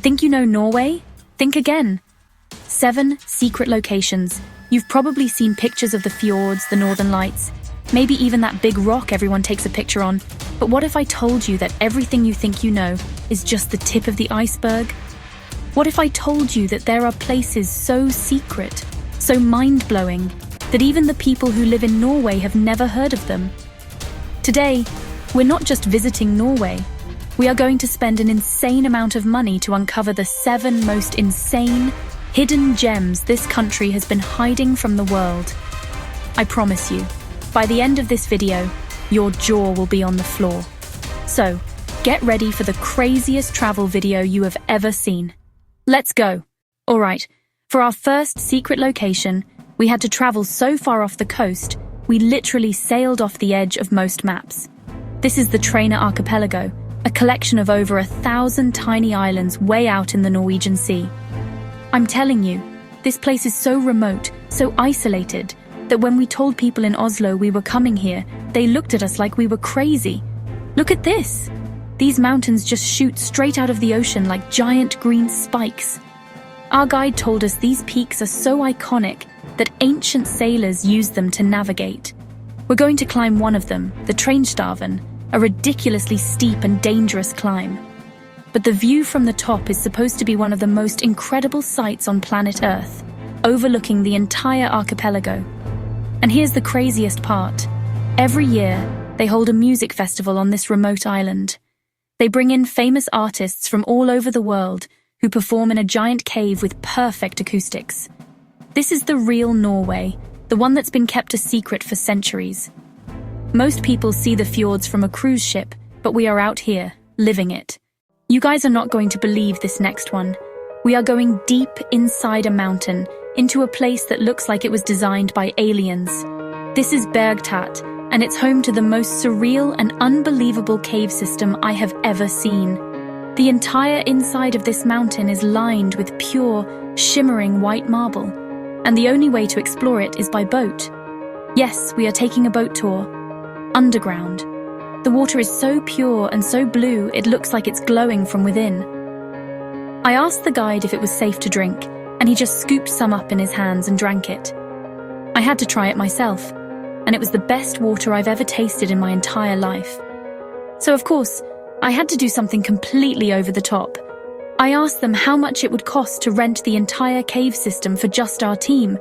Think you know Norway? Think again. 7 secret locations. You've probably seen pictures of the fjords, the northern lights, maybe even that big rock everyone takes a picture on. But what if I told you that everything you think you know is just the tip of the iceberg? What if I told you that there are places so secret, so mind-blowing, that even the people who live in Norway have never heard of them? Today, we're not just visiting Norway. We are going to spend an insane amount of money to uncover the 7 most insane, hidden gems this country has been hiding from the world. I promise you, by the end of this video, your jaw will be on the floor. So, get ready for the craziest travel video you have ever seen. Let's go. Alright, for our first secret location, we had to travel so far off the coast, we literally sailed off the edge of most maps. This is the Trainer Archipelago, a collection of over 1,000 tiny islands way out in the Norwegian Sea. I'm telling you, this place is so remote, so isolated, that when we told people in Oslo we were coming here, they looked at us like we were crazy. Look at this! These mountains just shoot straight out of the ocean like giant green spikes. Our guide told us these peaks are so iconic that ancient sailors used them to navigate. We're going to climb one of them, the Trainstaven, a ridiculously steep and dangerous climb. But the view from the top is supposed to be one of the most incredible sights on planet Earth, overlooking the entire archipelago. And here's the craziest part. Every year, they hold a music festival on this remote island. They bring in famous artists from all over the world who perform in a giant cave with perfect acoustics. This is the real Norway, the one that's been kept a secret for centuries. Most people see the fjords from a cruise ship, but we are out here, living it. You guys are not going to believe this next one. We are going deep inside a mountain, into a place that looks like it was designed by aliens. This is Bergtatt, and it's home to the most surreal and unbelievable cave system I have ever seen. The entire inside of this mountain is lined with pure, shimmering white marble, and the only way to explore it is by boat. Yes, we are taking a boat tour. Underground. The water is so pure and so blue it looks like it's glowing from within. I asked the guide if it was safe to drink, and he just scooped some up in his hands and drank it. I had to try it myself, and it was the best water I've ever tasted in my entire life. So of course, I had to do something completely over the top. I asked them how much it would cost to rent the entire cave system for just our team.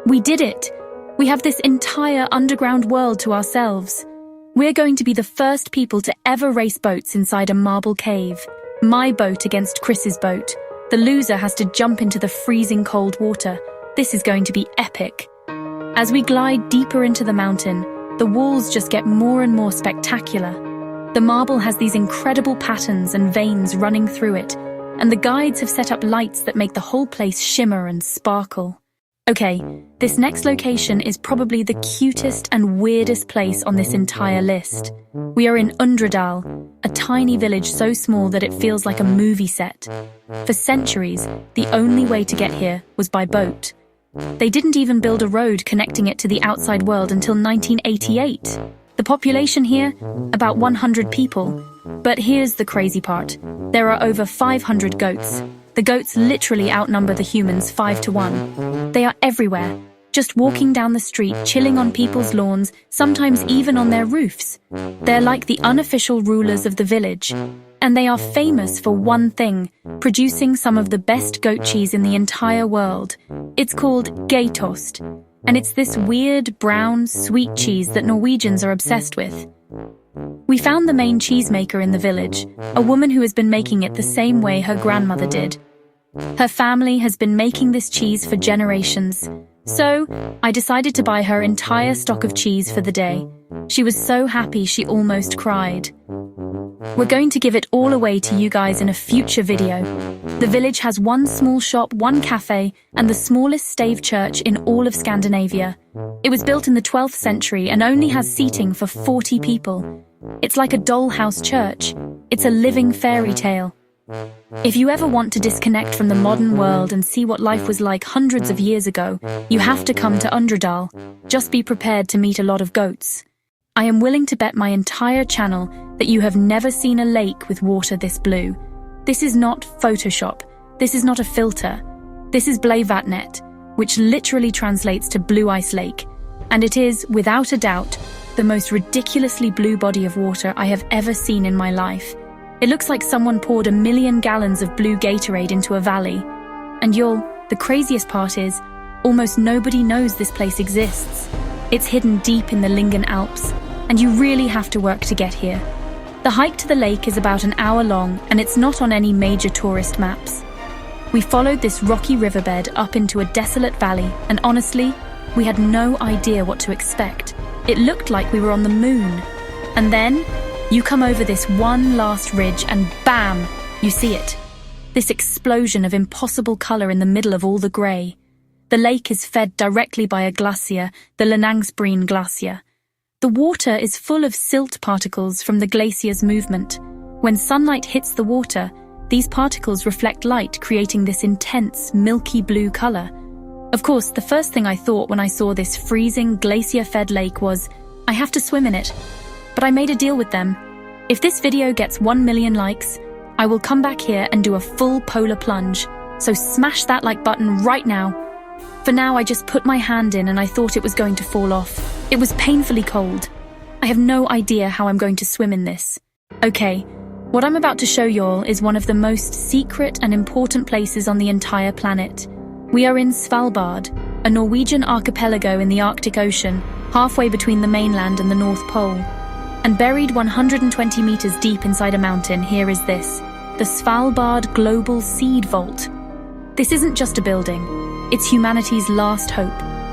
We did it! We have this entire underground world to ourselves. We're going to be the first people to ever race boats inside a marble cave. My boat against Chris's boat. The loser has to jump into the freezing cold water. This is going to be epic. As we glide deeper into the mountain, the walls just get more and more spectacular. The marble has these incredible patterns and veins running through it, and the guides have set up lights that make the whole place shimmer and sparkle. Okay, this next location is probably the cutest and weirdest place on this entire list. We are in Undredal, a tiny village so small that it feels like a movie set. For centuries, the only way to get here was by boat. They didn't even build a road connecting it to the outside world until 1988. The population here? About 100 people. But here's the crazy part. There are over 500 goats. The goats literally outnumber the humans 5-1. They are everywhere, just walking down the street, chilling on people's lawns, sometimes even on their roofs. They're like the unofficial rulers of the village. And they are famous for one thing, producing some of the best goat cheese in the entire world. It's called geitost, and it's this weird, brown, sweet cheese that Norwegians are obsessed with. We found the main cheesemaker in the village, a woman who has been making it the same way her grandmother did. Her family has been making this cheese for generations. So, I decided to buy her entire stock of cheese for the day. She was so happy she almost cried. We're going to give it all away to you guys in a future video. The village has one small shop, one cafe, and the smallest stave church in all of Scandinavia. It was built in the 12th century and only has seating for 40 people. It's like a dollhouse church. It's a living fairy tale. If you ever want to disconnect from the modern world and see what life was like hundreds of years ago, you have to come to Undredal. Just be prepared to meet a lot of goats. I am willing to bet my entire channel that you have never seen a lake with water this blue. This is not Photoshop. This is not a filter. This is Blevatnet, which literally translates to Blue Ice Lake. And it is, without a doubt, the most ridiculously blue body of water I have ever seen in my life. It looks like someone poured 1 million gallons of blue Gatorade into a valley. And the craziest part is, almost nobody knows this place exists. It's hidden deep in the Lingen Alps, and you really have to work to get here. The hike to the lake is about an hour long, and it's not on any major tourist maps. We followed this rocky riverbed up into a desolate valley, and honestly, we had no idea what to expect. It looked like we were on the moon. And then, you come over this one last ridge and bam, you see it. This explosion of impossible color in the middle of all the gray. The lake is fed directly by a glacier, the Lenangsbreen Glacier. The water is full of silt particles from the glacier's movement. When sunlight hits the water, these particles reflect light, creating this intense, milky blue color. Of course, the first thing I thought when I saw this freezing, glacier-fed lake was, I have to swim in it. But I made a deal with them. If this video gets 1 million likes, I will come back here and do a full polar plunge. So smash that like button right now. For now, I just put my hand in and I thought it was going to fall off. It was painfully cold. I have no idea how I'm going to swim in this. Okay, what I'm about to show y'all is one of the most secret and important places on the entire planet. We are in Svalbard, a Norwegian archipelago in the Arctic Ocean, halfway between the mainland and the North Pole. And buried 120 meters deep inside a mountain, here is this, the Svalbard Global Seed Vault. This isn't just a building. It's humanity's last hope.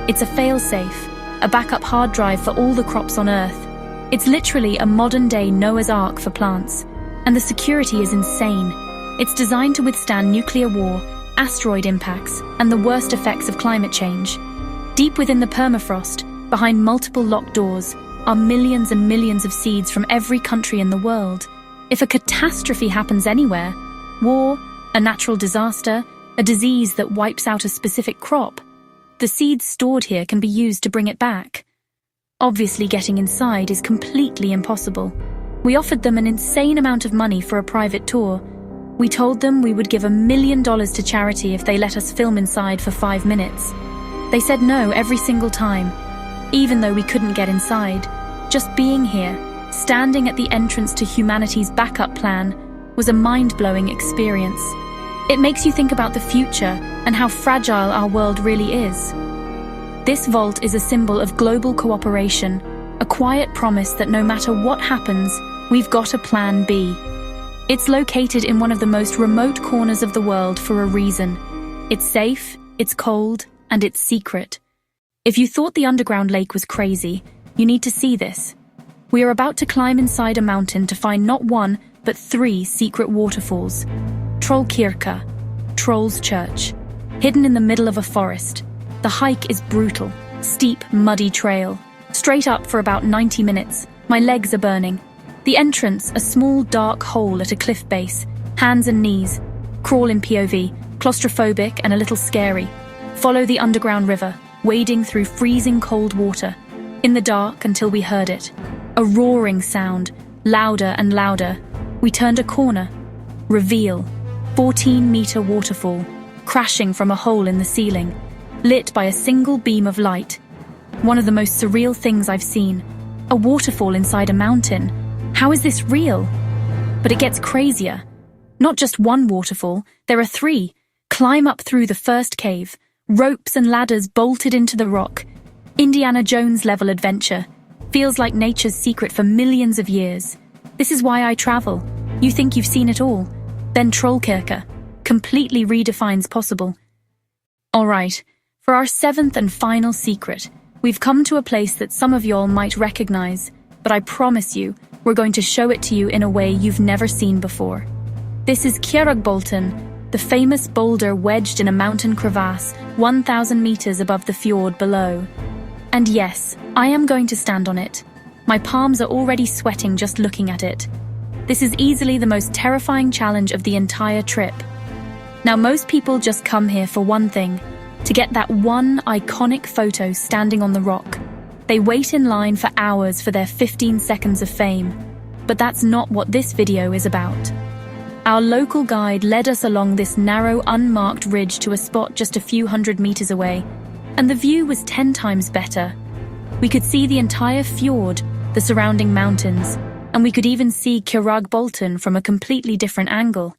It's a fail-safe, a backup hard drive for all the crops on Earth. It's literally a modern-day Noah's Ark for plants. And the security is insane. It's designed to withstand nuclear war, asteroid impacts, and the worst effects of climate change. Deep within the permafrost, behind multiple locked doors, are millions and millions of seeds from every country in the world. If a catastrophe happens anywhere, war, a natural disaster, a disease that wipes out a specific crop, the seeds stored here can be used to bring it back. Obviously, getting inside is completely impossible. We offered them an insane amount of money for a private tour. We told them we would give $1 million to charity if they let us film inside for 5 minutes. They said no every single time, even though we couldn't get inside. Just being here, standing at the entrance to humanity's backup plan, was a mind-blowing experience. It makes you think about the future and how fragile our world really is. This vault is a symbol of global cooperation, a quiet promise that no matter what happens, we've got a plan B. It's located in one of the most remote corners of the world for a reason. It's safe, it's cold, and it's secret. If you thought the underground lake was crazy, you need to see this. We are about to climb inside a mountain to find not one, but 3 secret waterfalls. Trollkirke, Troll's Church, hidden in the middle of a forest. The hike is brutal, steep, muddy trail. Straight up for about 90 minutes. My legs are burning. The entrance, a small dark hole at a cliff base. Hands and knees. Crawl in POV, claustrophobic and a little scary. Follow the underground river, wading through freezing cold water. In the dark until we heard it. A roaring sound, louder and louder. We turned a corner. Reveal. 14-meter waterfall, crashing from a hole in the ceiling, lit by a single beam of light. One of the most surreal things I've seen. A waterfall inside a mountain. How is this real? But it gets crazier. Not just one waterfall, there are 3. Climb up through the first cave. Ropes and ladders bolted into the rock. Indiana Jones-level adventure. Feels like nature's secret for millions of years. This is why I travel. You think you've seen it all. Then Trollkirke completely redefines possible. Alright, for our 7th and final secret, we've come to a place that some of y'all might recognize, but I promise you, we're going to show it to you in a way you've never seen before. This is Geirangerfjord, the famous boulder wedged in a mountain crevasse 1,000 meters above the fjord below. And yes, I am going to stand on it. My palms are already sweating just looking at it. This is easily the most terrifying challenge of the entire trip. Now, most people just come here for one thing, to get that one iconic photo standing on the rock. They wait in line for hours for their 15 seconds of fame. But that's not what this video is about. Our local guide led us along this narrow, unmarked ridge to a spot just a few hundred meters away, and the view was 10 times better. We could see the entire fjord, the surrounding mountains, and we could even see Geirangerfjord from a completely different angle.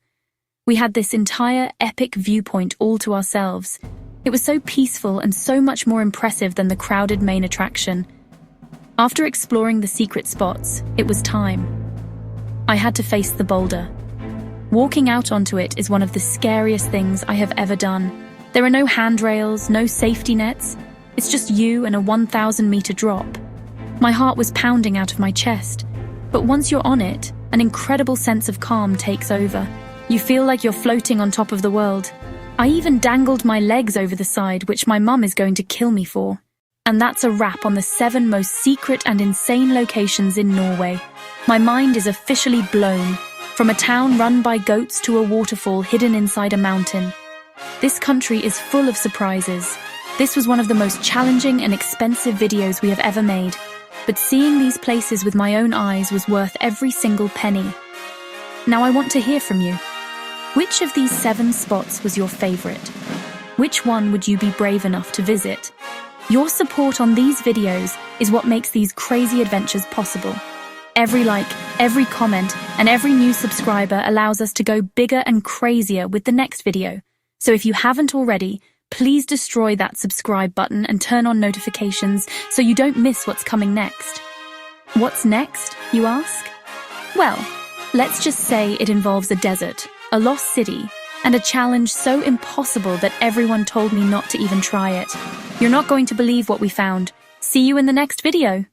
We had this entire epic viewpoint all to ourselves. It was so peaceful and so much more impressive than the crowded main attraction. After exploring the secret spots, it was time. I had to face the boulder. Walking out onto it is one of the scariest things I have ever done. There are no handrails, no safety nets. It's just you and a 1,000-meter drop. My heart was pounding out of my chest. But once you're on it, an incredible sense of calm takes over. You feel like you're floating on top of the world. I even dangled my legs over the side, which my mum is going to kill me for. And that's a wrap on the 7 most secret and insane locations in Norway. My mind is officially blown. From a town run by goats to a waterfall hidden inside a mountain. This country is full of surprises. This was one of the most challenging and expensive videos we have ever made. But seeing these places with my own eyes was worth every single penny. Now I want to hear from you. Which of these 7 spots was your favorite? Which one would you be brave enough to visit? Your support on these videos is what makes these crazy adventures possible. Every like, every comment, and every new subscriber allows us to go bigger and crazier with the next video. So if you haven't already, please destroy that subscribe button and turn on notifications so you don't miss what's coming next. What's next, you ask? Well, let's just say it involves a desert, a lost city, and a challenge so impossible that everyone told me not to even try it. You're not going to believe what we found. See you in the next video.